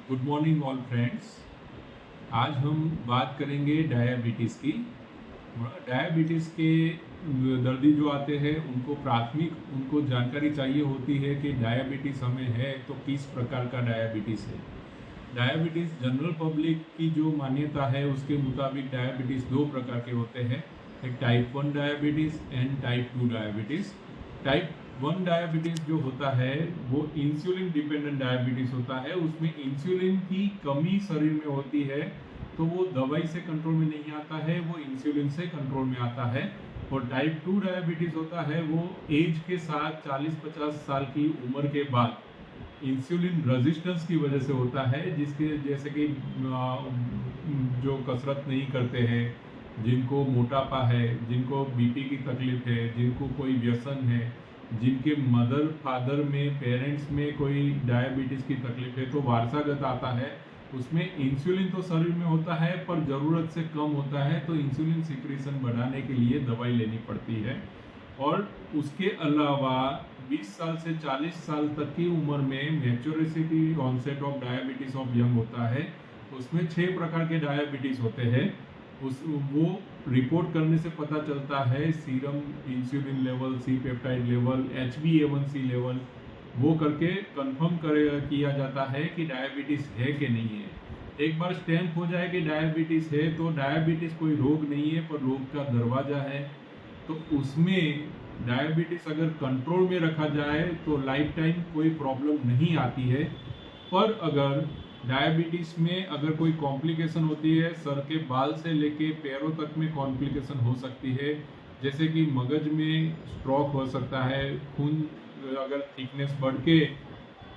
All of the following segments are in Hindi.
Good morning all friends. आज हम बात करेंगे डायबिटीज़ की। डायबिटीज़ के दर्दी जो आते हैं उनको जानकारी चाहिए होती है कि डायबिटीज़ हमें है तो किस प्रकार का डायबिटीज़ है। डायबिटीज़ जनरल पब्लिक की जो मान्यता है उसके मुताबिक डायबिटीज़ दो प्रकार के होते हैं, एक type 1 diabetes and type 2 diabetes. Type 1 diabetes जो होता है वो इंसुलिन डिपेंडेंट डायबिटीज़ होता है। उसमें इंसुलिन की कमी शरीर में होती है तो वो दवाई से कंट्रोल में नहीं आता है, वो इंसुलिन से कंट्रोल में आता है। और टाइप 2 डायबिटीज़ होता है वो एज के साथ 40-50 साल की उम्र के बाद इंसुलिन रेजिस्टेंस की वजह से होता है, जिसके जैसे कि जो कसरत नहीं करते हैं, जिनको मोटापा है, जिनको बीपी की तकलीफ है, जिनको कोई व्यसन है, जिनके मदर फादर में पेरेंट्स में कोई डायबिटीज़ की तकलीफ है तो वारसागत आता है। उसमें इंसुलिन तो शरीर में होता है पर ज़रूरत से कम होता है, तो इंसुलिन सिक्रीशन बढ़ाने के लिए दवाई लेनी पड़ती है। और उसके अलावा 20 साल से 40 साल तक की उम्र में maturity onset of diabetes of young होता है। उसमें 6 प्रकार के डायबिटीज़ होते हैं। वो रिपोर्ट करने से पता चलता है, serum insulin level, C peptide level, HbA1c level, वो करके कंफर्म किया जाता है कि डायबिटीज़ है कि नहीं है। एक बार स्टैम्प हो जाए कि डायबिटीज़ है तो डायबिटीज़ कोई रोग नहीं है पर रोग का दरवाज़ा है। तो उसमें डायबिटीज़ अगर कंट्रोल में रखा जाए तो लाइफ टाइम कोई प्रॉब्लम नहीं आती है। पर अगर डायबिटीज़ में अगर कोई कॉम्प्लिकेशन होती है, सर के बाल से लेके पैरों तक में कॉम्प्लिकेशन हो सकती है। जैसे कि मगज में स्ट्रोक हो सकता है, खून अगर थिकनेस बढ़ के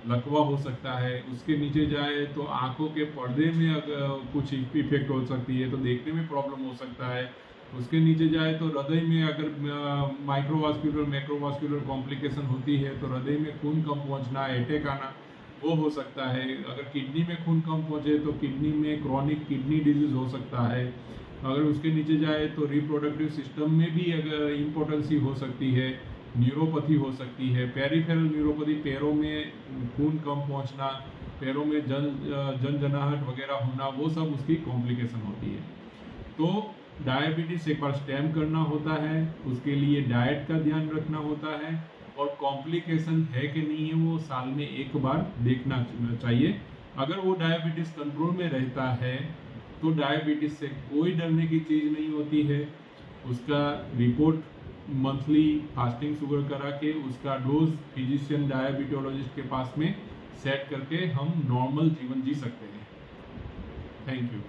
लकवा हो सकता है। उसके नीचे जाए तो आंखों के पर्दे में अगर कुछ इफेक्ट हो सकती है तो देखने में प्रॉब्लम हो सकता है। उसके नीचे जाए तो हृदय में अगर माइक्रोवास्कुलर मैक्रोवास्कुलर कॉम्प्लिकेशन होती है तो हृदय में खून कम पहुंचना, अटैक आना, वो हो सकता है। अगर किडनी में खून कम पहुंचे तो किडनी में क्रॉनिक किडनी डिजीज हो सकता है। अगर उसके नीचे जाए तो रिप्रोडक्टिव सिस्टम में भी अगर इम्पोर्टेंसी हो सकती है, न्यूरोपैथी हो सकती है। पेरिफेरल न्यूरोपैथी, पैरों में खून कम पहुंचना, पैरों में जनजनाहट वगैरह होना, वो सब उसकी कॉम्प्लिकेशन होती है। तो डायबिटीज़ एक बार स्टेम करना होता है, उसके लिए डाइट का ध्यान रखना होता है, और कॉम्प्लिकेशन है कि नहीं है वो साल में एक बार देखना चाहिए। अगर वो डायबिटीज़ कंट्रोल में रहता है तो डायबिटीज़ से कोई डरने की चीज़ नहीं होती है। उसका रिपोर्ट मंथली फास्टिंग शुगर करा के उसका डोज फिजिशियन डायबिटोलॉजिस्ट के पास में सेट करके हम नॉर्मल जीवन जी सकते हैं। Thank you.